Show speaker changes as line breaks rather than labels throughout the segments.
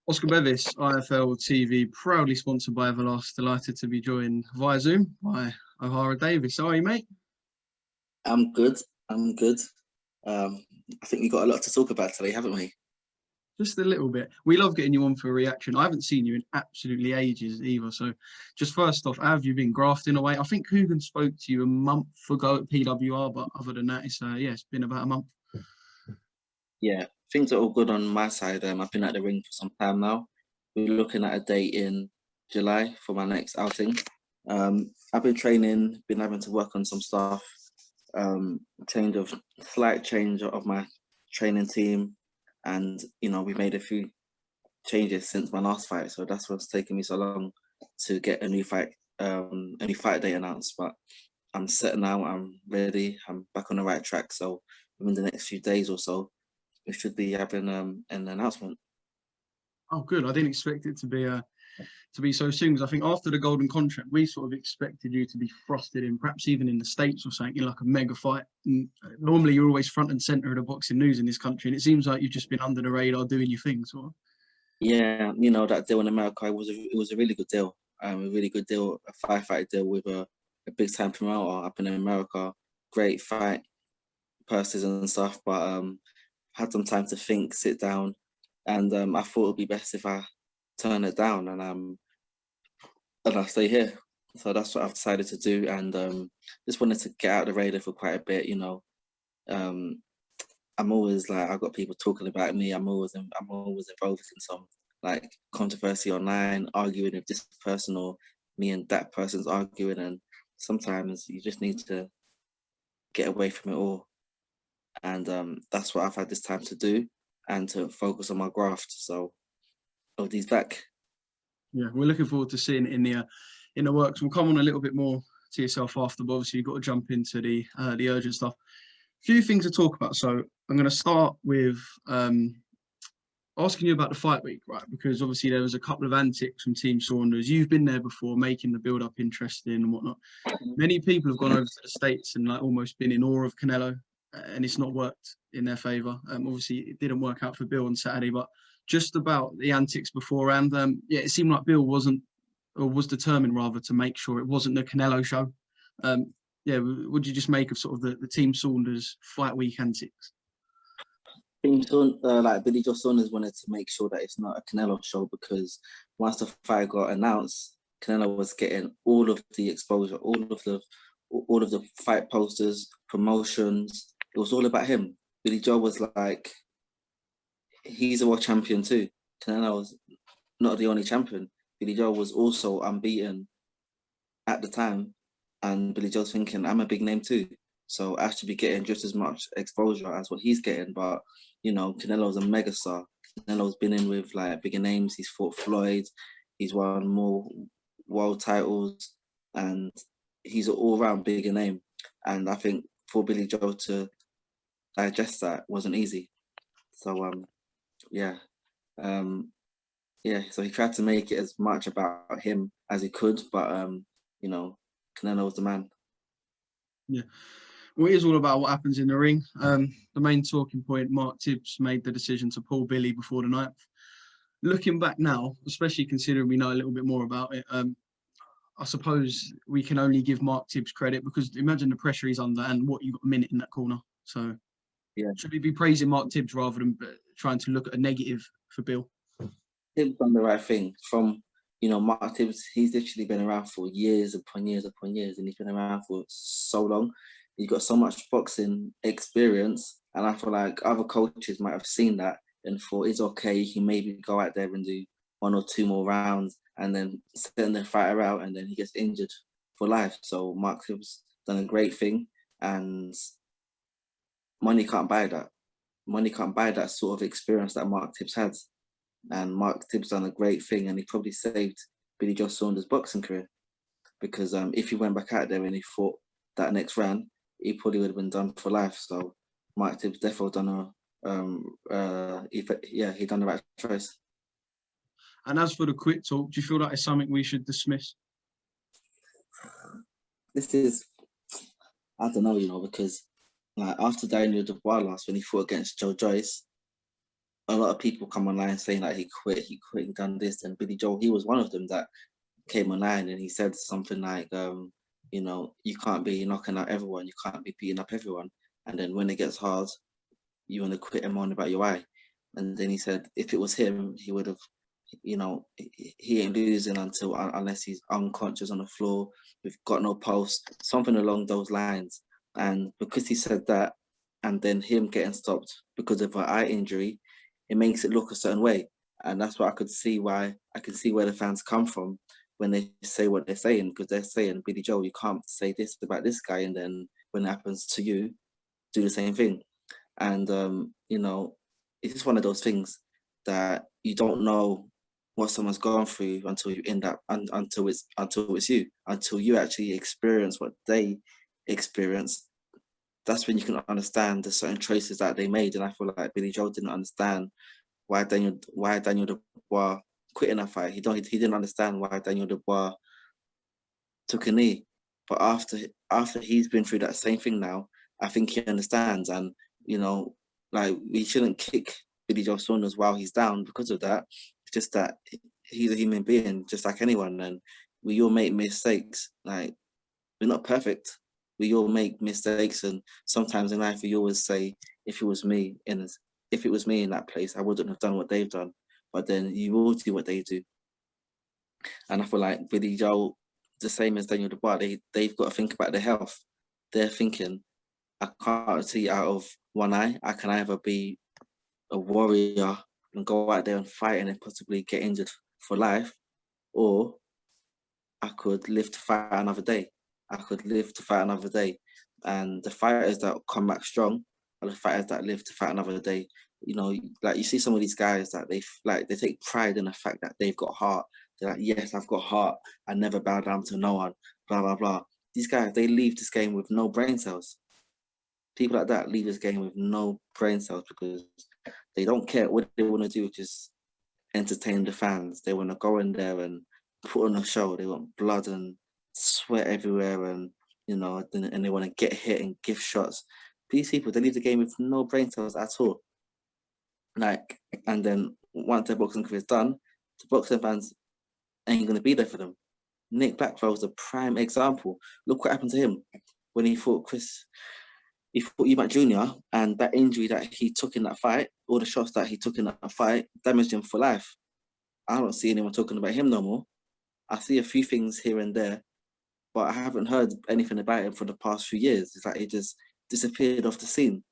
Oscar Bevis, IFL TV, proudly sponsored by Everlast. Delighted to be joined via Zoom by Ohara Davies. How are you, mate?
I'm good. I'm good. I think we've got a lot to talk about today, haven't we?
Just a little bit. We love getting you on for a reaction. I haven't seen you in absolutely ages either. So just first off, how have you been grafting away? I think Coogan spoke to you a month ago at PWR, but other than that, it's been about a month.
Yeah, things are all good on my side. I've been at the ring for some time now. We're looking at a date in July for my next outing. I've been training, been having to work on some stuff, slight change of my training team, and we made a few changes since my last fight. So that's what's taken me so long to get a new fight date announced. But I'm set now. I'm ready. I'm back on the right track. So within the next few days or so, we should be having an announcement.
Oh, good. I didn't expect it to be so soon, because I think after the golden contract, we sort of expected you to be thrusted in, perhaps even in the States or something, in like a mega fight. And normally you're always front and centre of the boxing news in this country, and it seems like you've just been under the radar doing your thing, sort of.
Yeah, that deal in America, it was a really good deal. A really good deal, a fight deal with a big time promoter up in America. Great fight, purses and stuff, but had some time to think, sit down, and I thought it would be best if I turn it down and I stay here. So that's what I've decided to do, and just wanted to get out of the radar for quite a bit. I'm always like, I've got people talking about me. I'm always involved in some like controversy online, arguing with this person or me and that person's arguing, and sometimes you just need to get away from it all. And that's what I've had this time to do, and to focus on my graft. So OD's back.
Yeah, we're looking forward to seeing it in the works. We'll come on a little bit more to yourself after, but obviously you've got to jump into the urgent stuff. A few things to talk about. So I'm going to start with asking you about the fight week, right? Because obviously there was a couple of antics from Team Saunders. You've been there before, making the build-up interesting and whatnot. Many people have gone over to the States and like almost been in awe of Canelo, and it's not worked in their favour. Obviously it didn't work out for Bill on Saturday, but just about the antics beforehand, it seemed like Bill was determined rather to make sure it wasn't the Canelo show. Would you just make of sort of the Team Saunders fight week antics?
Like Billy Joe Saunders wanted to make sure that it's not a Canelo show, because once the fight got announced, Canelo was getting all of the exposure, all of the fight posters, promotions. It was all about him. Billy Joe was like, he's a world champion too. Canelo was not the only champion. Billy Joe was also unbeaten at the time, and Billy Joe's thinking, I'm a big name too, so I should be getting just as much exposure as what he's getting. But Canelo's a megastar. Canelo's been in with like bigger names. He's fought Floyd. He's won more world titles, and he's an all-round bigger name. And I think for Billy Joe to digest that wasn't easy. So so he tried to make it as much about him as he could, but Canelo was the man.
Yeah. Well, it is all about what happens in the ring. The main talking point, Mark Tibbs made the decision to pull Billy before the 9th. Looking back now, especially considering we know a little bit more about it, I suppose we can only give Mark Tibbs credit, because imagine the pressure he's under and what, you got a minute in that corner. So yeah, should we be praising Mark Tibbs rather than trying to look at a negative for Bill?
Tibbs done the right thing. From Mark Tibbs, he's literally been around for years upon years upon years, and he's been around for so long. He's got so much boxing experience, and I feel like other coaches might have seen that and thought it's okay, he can maybe go out there and do 1 or 2 more rounds and then send the fighter out, and then he gets injured for life. So Mark Tibbs done a great thing, and money can't buy that. Money can't buy that sort of experience that Mark Tibbs had. And Mark Tibbs done a great thing, and he probably saved Billy Joe Saunders' boxing career, because if he went back out there and he fought that next round, he probably would have been done for life. So Mark Tibbs definitely done he done the right choice.
And as for the quit talk, do you feel like it's something we should dismiss?
This is, I don't know, because like after Daniel Dubois lost, when he fought against Joe Joyce, a lot of people come online saying that he quit, he done this, and Billy Joel, he was one of them that came online and he said something like, you know, you can't be knocking out everyone, you can't be beating up everyone, and then when it gets hard, you want to quit and moan about your eye. And then he said, if it was him, he would have, you know, he ain't losing unless he's unconscious on the floor, we've got no pulse, something along those lines. And because he said that, and then him getting stopped because of an eye injury, it makes it look a certain way. And that's what I could see why, I can see where the fans come from when they say what they're saying, because they're saying, Billy Joel, you can't say this about this guy, and then when it happens to you, do the same thing. And you know, it's just one of those things that you don't know what someone's gone through until you end up until it's you, until you actually experience what they experience. That's when you can understand the certain choices that they made. And I feel like Billy Joel didn't understand why Daniel Dubois quit in a fight. He didn't understand why Daniel Dubois took a knee. But after he's been through that same thing now, I think he understands. And you know, like, we shouldn't kick Billy Joe Saunders while he's down because of that. It's just that he's a human being, just like anyone, and we all make mistakes. Like, we're not perfect. We all make mistakes, and sometimes in life we always say, if it was me in that place, I wouldn't have done what they've done. But then you will do what they do. And I feel like Billy Joel, the same as Daniel Dubois, they've got to think about their health. They're thinking, I can't see out of one eye. I can either be a warrior and go out there and fight and then possibly get injured for life, or I could live to fight another day. And the fighters that come back strong are the fighters that live to fight another day. You know, like, you see some of these guys that they take pride in the fact that they've got heart. They're like, yes, I've got heart. I never bow down to no one, blah, blah, blah. These guys, they leave this game with no brain cells. People like that leave this game with no brain cells because they don't care. What they want to do is just entertain the fans. They want to go in there and put on a show. They want blood and sweat everywhere, and you know, and they want to get hit and give shots. These people, they leave the game with no brain cells at all. Like, and then once their boxing career is done, the boxing fans ain't gonna be there for them. Nick Blackwell was a prime example. Look what happened to him when he fought Eubank Jr. and that injury that he took in that fight, all the shots that he took in that fight, damaged him for life. I don't see anyone talking about him no more. I see a few things here and there, but I haven't heard anything about him for the past few years. It's like he just disappeared off the scene.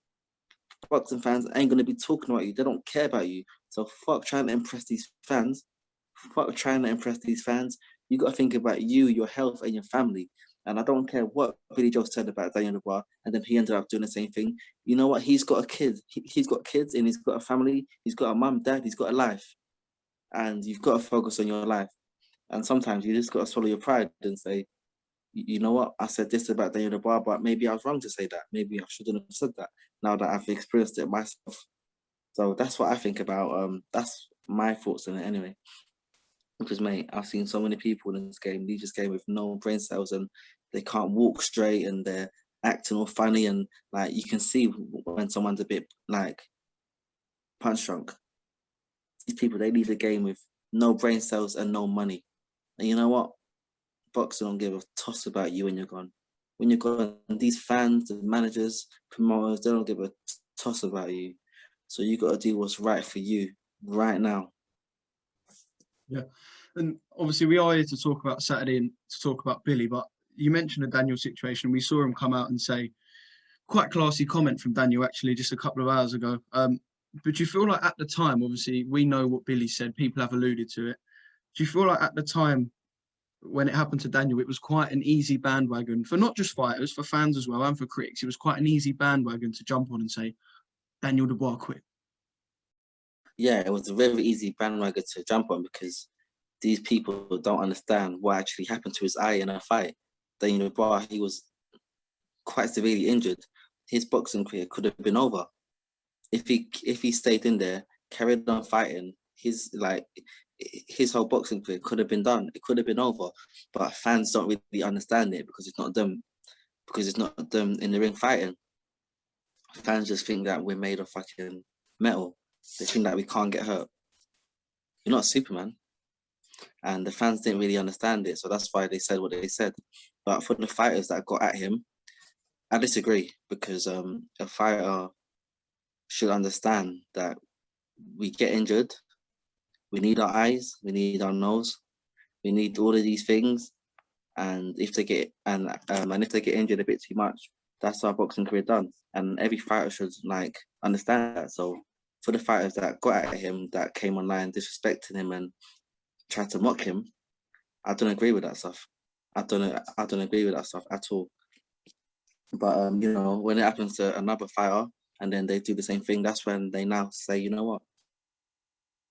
Boxing fans ain't gonna be talking about you. They don't care about you. So fuck trying to impress these fans. You gotta think about you, your health, and your family. And I don't care what Billy Joe said about Daniel Dubois, and then he ended up doing the same thing. You know what? He's got a kid. He's got kids, and he's got a family. He's got a mum, dad. He's got a life, and you've got to focus on your life. And sometimes you just got to swallow your pride and say, you know what? I said this about Daniel Dubois, but maybe I was wrong to say that. Maybe I shouldn't have said that. Now that I've experienced it myself, so that's what I think about. That's my thoughts on it anyway. Because, mate, I've seen so many people in this game leave this game with no brain cells, and they can't walk straight, and they're acting all funny, and like, you can see when someone's a bit like punch drunk. These people, they leave the game with no brain cells and no money. And you know what? Boxing don't give a toss about you when you're gone. When you're gone, these fans, the managers, promoters, they don't give a toss about you. So you got to do what's right for you right now.
Yeah, and obviously we are here to talk about Saturday and to talk about Billy, but you mentioned the Daniel situation. We saw him come out and say quite classy comment from Daniel actually just a couple of hours ago. But you feel like at the time, obviously we know what Billy said, people have alluded to it. Do you feel like at the time when it happened to Daniel, it was quite an easy bandwagon for not just fighters, for fans as well, and for critics? It was quite an easy bandwagon to jump on and say, Daniel Dubois quit.
Yeah, it was a very easy bandwagon to jump on because these people don't understand what actually happened to his eye in a fight. Daniel Dubois, he was quite severely injured. His boxing career could have been over if he stayed in there, carried on fighting. His whole boxing career could have been done. It could have been over. But fans don't really understand it because it's not them. Because it's not them in the ring fighting. Fans just think that we're made of fucking metal. They think that we can't get hurt. You're not Superman. And the fans didn't really understand it, so that's why they said what they said. But for the fighters that got at him, I disagree, because a fighter should understand that we get injured, we need our eyes, we need our nose, we need all of these things. And if they get injured a bit too much, that's our boxing career done. And every fighter should like understand that. So for the fighters that got at him, that came online disrespecting him and tried to mock him, I don't agree with that stuff. I don't agree with that stuff at all. But you know, when it happens to another fighter and then they do the same thing, that's when they now say, you know what?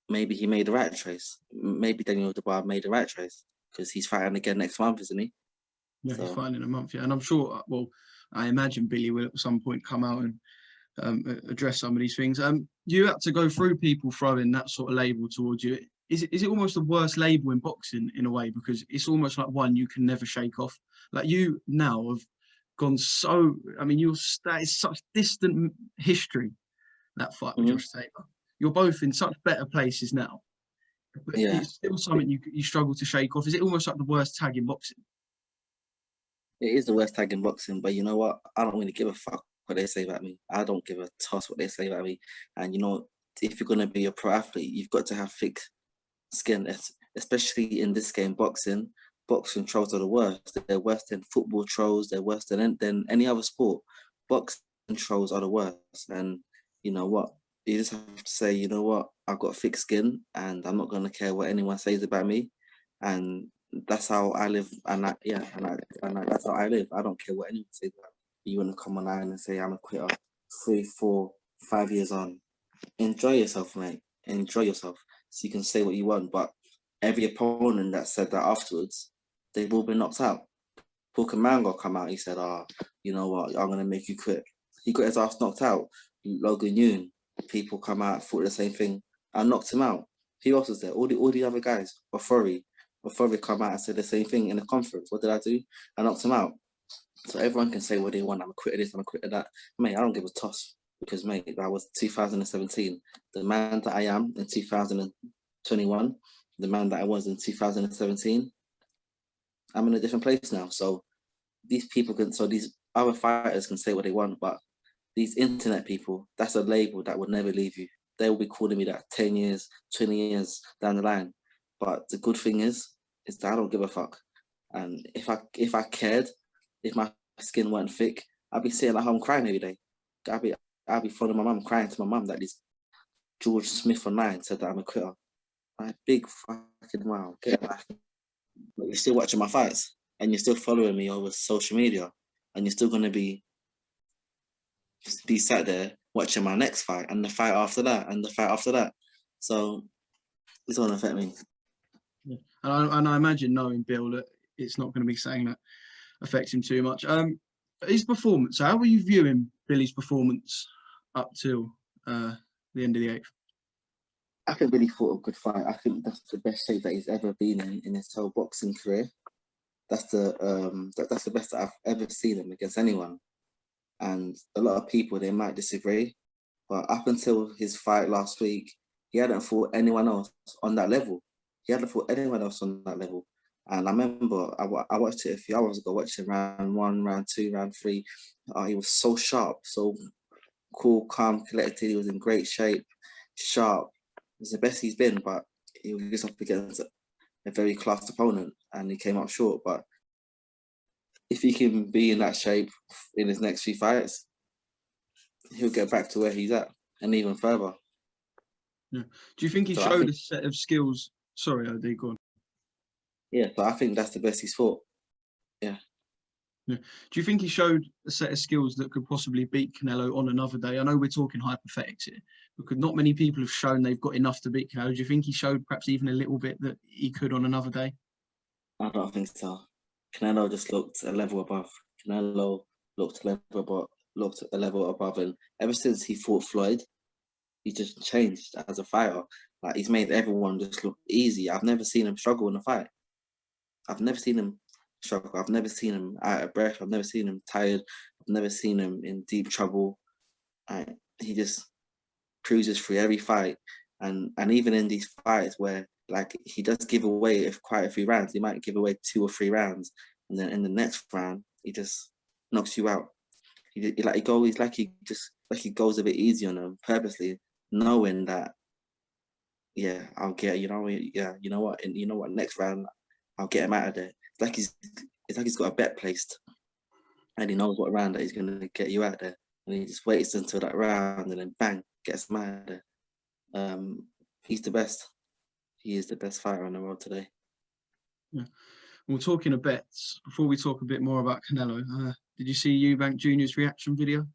Maybe he made the right choice. Maybe Daniel Dubois made the right choice, because he's fighting again next month, isn't he?
Yeah, he's fighting in a month, yeah. And I'm sure, well, I imagine Billy will at some point come out and address some of these things. You had to go through people throwing that sort of label towards you. Is it almost the worst label in boxing in a way, because it's almost like one you can never shake off? Like, you now have gone so, I mean, that is such distant history, that fight with Josh Taylor. You're both in such better places now, but it's still something you struggle to shake off. Is it almost like the worst tag in boxing?
It is the worst tag in boxing, but you know what? I don't really give a fuck what they say about me. I don't give a toss what they say about me. And you know, if you're gonna be a pro athlete, you've got to have thick skin, especially in this game, boxing. Boxing trolls are the worst. They're worse than football trolls. They're worse than any other sport. Boxing trolls are the worst. And you know what? You just have to say, you know what? I've got thick skin, and I'm not gonna care what anyone says about me. And that's how I live, and that's how I live. I don't care what anyone says about me. You want to come online and say I'm a quitter 3, 4, 5 years on. Enjoy yourself, mate. Enjoy yourself. So you can say what you want, but every opponent that said that afterwards, they've all been knocked out. Booker Mango come out, he said, you know what, I'm going to make you quit. He got his ass knocked out. Logan Yoon, people come out, thought the same thing, and knocked him out. Who else was there? All the other guys. Before they come out and said the same thing in the conference. What did I do? I knocked him out. So everyone can say what they want. I'm a quitter this, I'm a quitter that. Mate, I don't give a toss, because, mate, that was 2017. The man that I am in 2021, the man that I was in 2017, I'm in a different place now. So these other fighters can say what they want, but these internet people, that's a label that will never leave you. They will be calling me that 10 years, 20 years down the line. But the good thing is that I don't give a fuck. And if I cared, if my skin weren't thick, I'd be sitting at home crying every day. I'd be phoning my mum, crying to my mum that this George Smith online said that I'm a quitter. Like, big fucking wow, get a life. But you're still watching my fights, and you're still following me over social media, and you're still gonna be sat there watching my next fight, and the fight after that, and the fight after that. So it's gonna affect me.
Yeah. And I imagine, knowing Bill, that it's not going to be something that affects him too much. His performance, how were you viewing Billy's performance up till the end of the 8th?
I think Billy fought a good fight. I think that's the best shape that he's ever been in his whole boxing career. That's the best that I've ever seen him against anyone. And a lot of people, they might disagree, but up until his fight last week, he hadn't fought anyone else on that level. And I remember I watched it a few hours ago, watching round 1, round 2, round 3. He was so sharp, so cool, calm, collected. He was in great shape, sharp. It was the best he's been, but he was up against a very classed opponent, and he came up short. But if he can be in that shape in his next few fights, he'll get back to where he's at, and even further.
Yeah. Do you think he showed a set of skills? Sorry, Adi, go on.
Yeah, but I think that's the best he's fought. Yeah.
Yeah. Do you think he showed a set of skills that could possibly beat Canelo on another day? I know we're talking hypothetics here, because not many people have shown they've got enough to beat Canelo. Do you think he showed perhaps even a little bit that he could on another day?
I don't think so. Canelo just looked a level above. Canelo looked a level above, and ever since he fought Floyd, he just changed as a fighter. Like, he's made everyone just look easy. I've never seen him struggle in a fight. I've never seen him struggle. I've never seen him out of breath. I've never seen him tired. I've never seen him in deep trouble. He just cruises through every fight, and even in these fights where like he does give away quite a few rounds, he might give away 2 or 3 rounds, and then in the next round he just knocks you out. He goes a bit easy on them purposely, knowing that I'll get you know what next round I'll get him out of there. It's like he's got a bet placed, and he knows what round that he's gonna get you out there, and he just waits until that round and then bang, gets him out of there. He's the best. He is the best fighter on the world today.
Yeah. Well, talking of bets, before we talk a bit more about Canelo, did you see Eubank Jr.'s reaction video?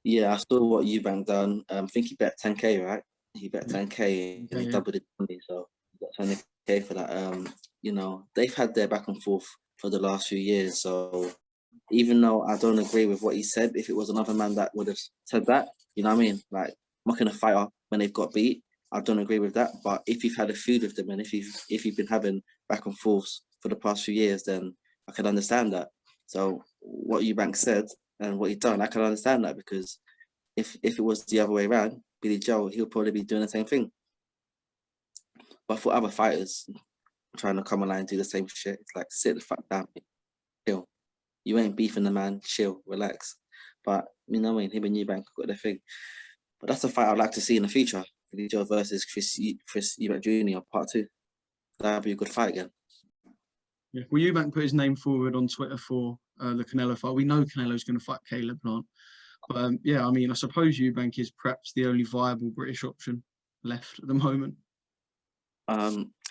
Yeah, I saw what Eubank done. I think he bet 10K, right? He bet 10K and he doubled his money, so he got 20K for that. You know, they've had their back and forth for the last few years, so even though I don't agree with what he said, if it was another man that would have said that, you know what I mean? Like, mocking a fighter when they've got beat, I don't agree with that. But if you've had a feud with them and if you've been having back and forths for the past few years, then I can understand that. So what Eubank said and what he done, I can understand that, because if it was the other way around, Billy Joe, he'll probably be doing the same thing. But for other fighters trying to come online and do the same shit, it's like, sit the fuck down, chill. You ain't beefing the man, chill, relax. But you know what I mean, him and Eubank got their thing. But that's a fight I'd like to see in the future. Billy Joe versus Chris Eubank Jr. Part 2. That'd be a good fight again.
Yeah. Well, Eubank put his name forward on Twitter for the Canelo fight. We know Canelo's going to fight Caleb Plant. But yeah, I mean, I suppose Eubank is perhaps the only viable British option left at the moment.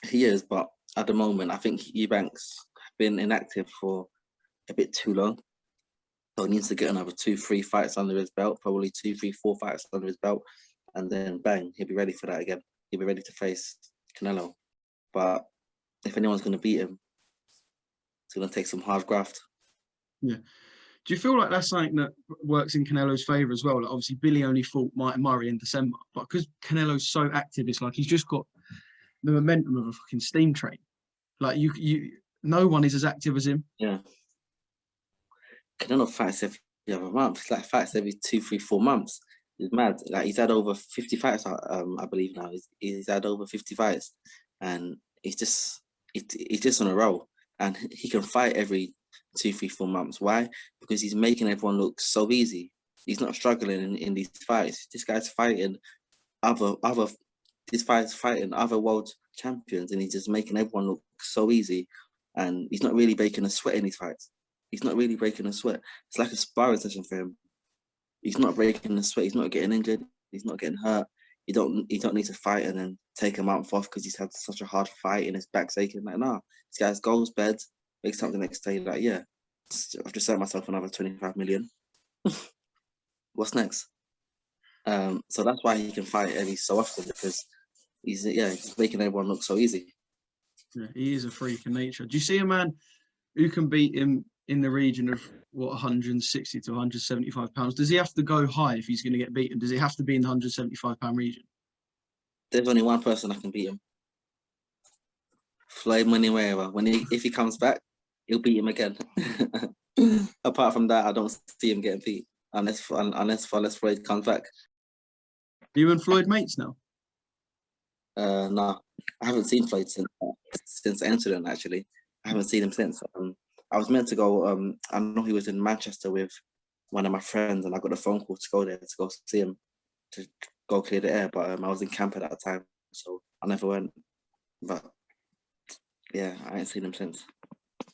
He is, but at the moment, I think Eubank's been inactive for a bit too long. So he needs to get another 2-3 fights under his belt, probably 2-3-4 fights under his belt, and then bang, he'll be ready for that again. He'll be ready to face Canelo. But if anyone's going to beat him, it's going to take some hard graft.
Yeah. Do you feel like that's something that works in Canelo's favour as well? Like, obviously, Billy only fought Murray in December, but because Canelo's so active, it's like he's just got the momentum of a fucking steam train. Like no one is as active as him.
Yeah. Canelo fights every other month. It's like fights every 2, 3, 4 months. He's mad. Like, he's had over 50 fights, I believe now. He's had over 50 fights, and he's just on a roll. And he can fight every 2, 3, 4 months. Why? Because he's making everyone look so easy. He's not struggling in these fights. This guy's fighting other world champions, and he's just making everyone look so easy. And he's not really breaking a sweat in these fights. He's not really breaking a sweat. It's like a sparring session for him. He's not breaking a sweat. He's not getting injured. He's not getting hurt. You don't need to fight and then take a month off because he's had such a hard fight and his back's aching. Like, nah, this guy's goes bed, wakes up the next day, like, yeah, I've just set myself another 25 million. What's next? So that's why he can fight every so often, because he's making everyone look so easy.
Yeah, he is a freak in nature. Do you see a man who can beat him in the region of 160 to 175 pounds? Does he have to go high if he's going to get beaten? Does it have to be in the 175 pound region?
There's only one person that can beat him. Floyd Mayweather. If he comes back, he'll beat him again. Apart from that, I don't see him getting beat unless Floyd comes back.
You and Floyd mates now?
No, I haven't seen Floyd since the incident. Actually, I haven't seen him since. I was meant to go. I know he was in Manchester with one of my friends, and I got a phone call to go there to go see him, to go clear the air. But I was in camp at that time, so I never went. But yeah, I ain't seen him since.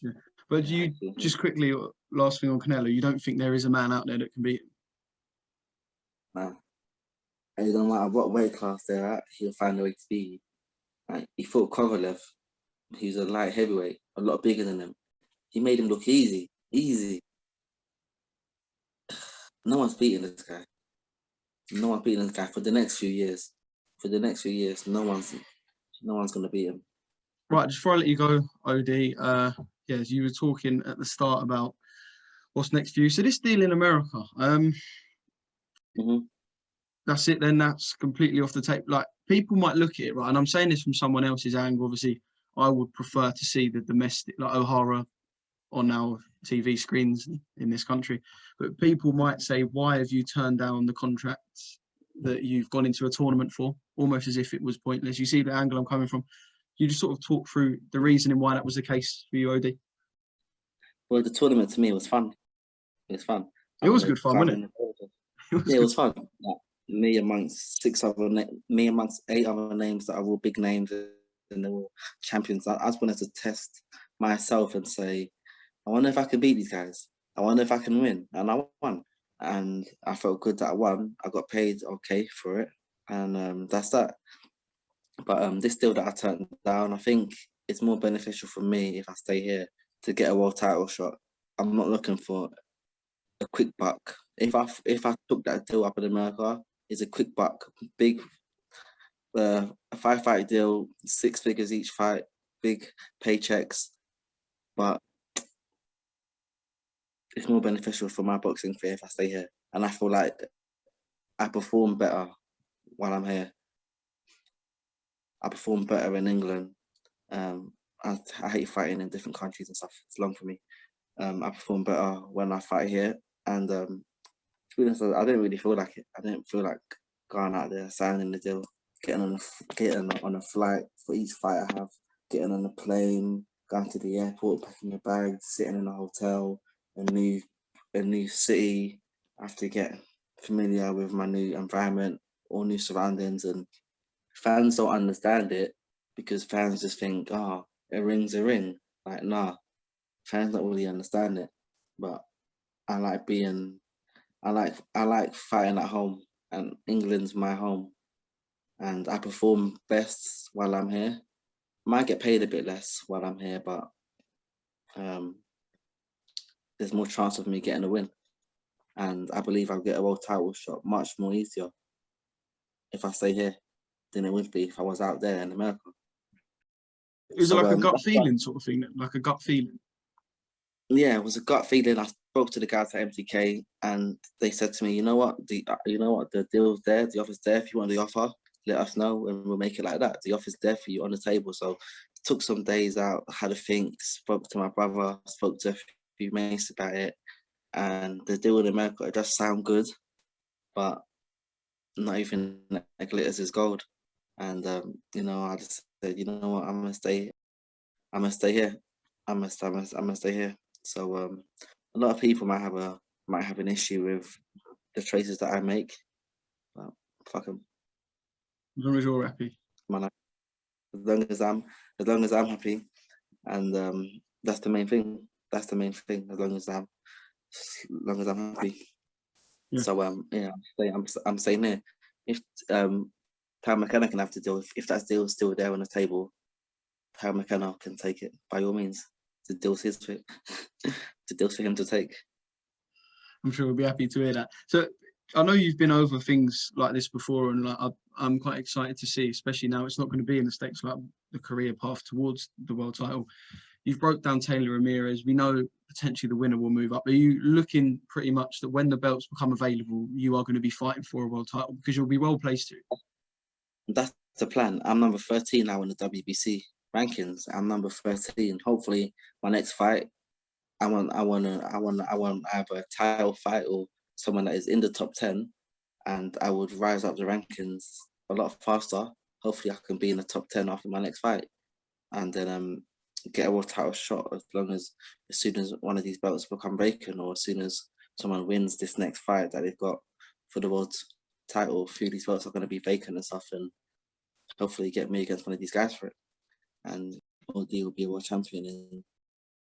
Yeah. But you just quickly, last thing on Canelo, you don't think there is a man out there that can beat him?
No. And no matter what weight class they're at, he'll find a way to beat you. Like, he fought Kovalev. He's a light heavyweight, a lot bigger than him. He made him look easy. No one's beating this guy. No one's beating this guy for the next few years. No one's gonna beat him.
Right, just before I let you go, OD, as you were talking at the start about what's next for you. So this deal in America, that's it then, that's completely off the tape. Like, people might look at it, right, and I'm saying this from someone else's angle. Obviously, I would prefer to see the domestic, like Ohara, on our TV screens in this country. But people might say, why have you turned down the contracts that you've gone into a tournament for, almost as if it was pointless. You see the angle I'm coming from. You just sort of talk through the reasoning why that was the case for you, OD.
Well, the tournament to me was fun. It was fun.
It was good fun, wasn't it?
Yeah, it was fun. Like, me amongst 8 other names that are all big names and they're all champions. I just wanted to test myself and say, I wonder if I can beat these guys. I wonder if I can win. And I won. And I felt good that I won. I got paid okay for it. And that's that. But this deal that I turned down, I think it's more beneficial for me if I stay here to get a world title shot. I'm not looking for a quick buck. If I took that deal up in America, it's a quick buck, big, a 5-fight deal, 6 figures each fight, big paychecks. But it's more beneficial for my boxing career if I stay here, and I feel like I perform better while I'm here. I perform better in England. I hate fighting in different countries and stuff. It's long for me. I perform better when I fight here, and to be honest, I didn't really feel like it. I didn't feel like going out there, signing the deal, getting on a flight for each fight I have, getting on a plane, going to the airport, packing your bags, sitting in a hotel, a new city. I have to get familiar with my new environment, all new surroundings, and fans don't understand it because fans just think, oh, a ring's a ring. Like, nah, fans don't really understand it. But I like fighting at home, and England's my home, and I perform best while I'm here. Might get paid a bit less while I'm here, but there's more chance of me getting a win, and I believe I'll get a world title shot much more easier if I stay here than it would be if I was out there in America.
Is it like a gut feeling sort of thing? Like a gut feeling?
Yeah, it was a gut feeling. I spoke to the guys at MTK, and they said to me, "You know what? The deal's there. The offer's there. If you want the offer, let us know, and we'll make it like that. The offer's there for you on the table." So, took some days out, had a think, spoke to my brother, spoke to a few mates about it, and the deal in America, it does sound good, but not even like glitters is gold. And I just said, you know what, I'm gonna stay here. I'm gonna stay here. So a lot of people might have an issue with the choices that I make, but fuck them.
As long as you're happy.
Man, as long as I'm happy, and that's the main thing. That's the main thing. As long as I'm happy. Yeah. So I'm staying here. If Tyrone McKenna can have the deal, if that deal is still there on the table, Tyrone McKenna can take it by all means. The deal's his for it. The deal's for him to take.
I'm sure we'll be happy to hear that. So I know you've been over things like this before, and like I'm quite excited to see, especially now it's not going to be in the States, like the career path towards the world title. You've broke down Taylor Ramirez. We know potentially the winner will move up. Are you looking pretty much that when the belts become available, you are going to be fighting for a world title because you'll be well placed to?
That's the plan. I'm number 13 now in the WBC rankings. I'm number 13. Hopefully, my next fight, I want either a title fight or someone that is in the top 10, and I would rise up the rankings a lot faster. Hopefully, I can be in the top 10 after my next fight, and then get a world title shot as soon as one of these belts become vacant, or as soon as someone wins this next fight that they've got for the world title. A few of these belts are going to be vacant and stuff, and hopefully get me against one of these guys for it. And OD will be a world champion in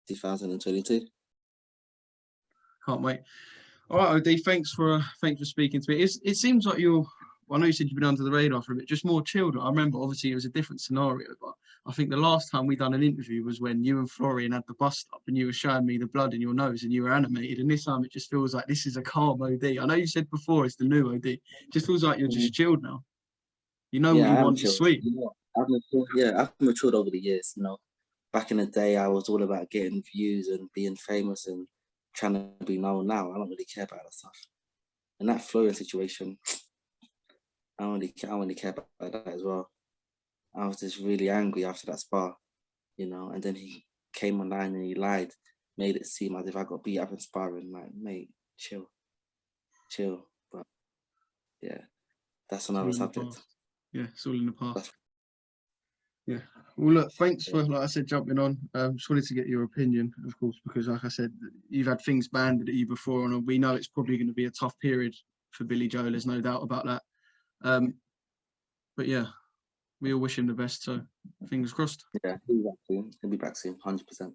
2022.
Can't wait. All right, OD, thanks for speaking to me. It seems like you're, well, I know you said you've been under the radar for a bit, just more chilled. I remember, obviously, it was a different scenario, but I think the last time we done an interview was when you and Florian had the bus stop and you were showing me the blood in your nose and you were animated. And this time it just feels like this is a calm OD. I know you said before it's the new OD. It just feels like you're just chilled now. You know what you want, it's sweet.
I've matured over the years, Back in the day, I was all about getting views and being famous and trying to be known. Now I don't really care about that stuff. And that Florian situation, I don't really care about that as well. I was just really angry after that spar, and then he came online and he lied, made it seem as if I got beat up in sparring. Like, mate, chill. But yeah, that's
all
another
in the
subject.
past. Yeah, it's all in the past.
That's-
Yeah. Well, look, thanks for, like I said, jumping on. Just wanted to get your opinion, of course, because like I said, you've had things banded at you before, and we know it's probably going to be a tough period for Billy Joe. There's no doubt about that. But yeah, we all wish him the best. So fingers crossed.
Yeah, he'll be back soon. He'll be back soon, 100%.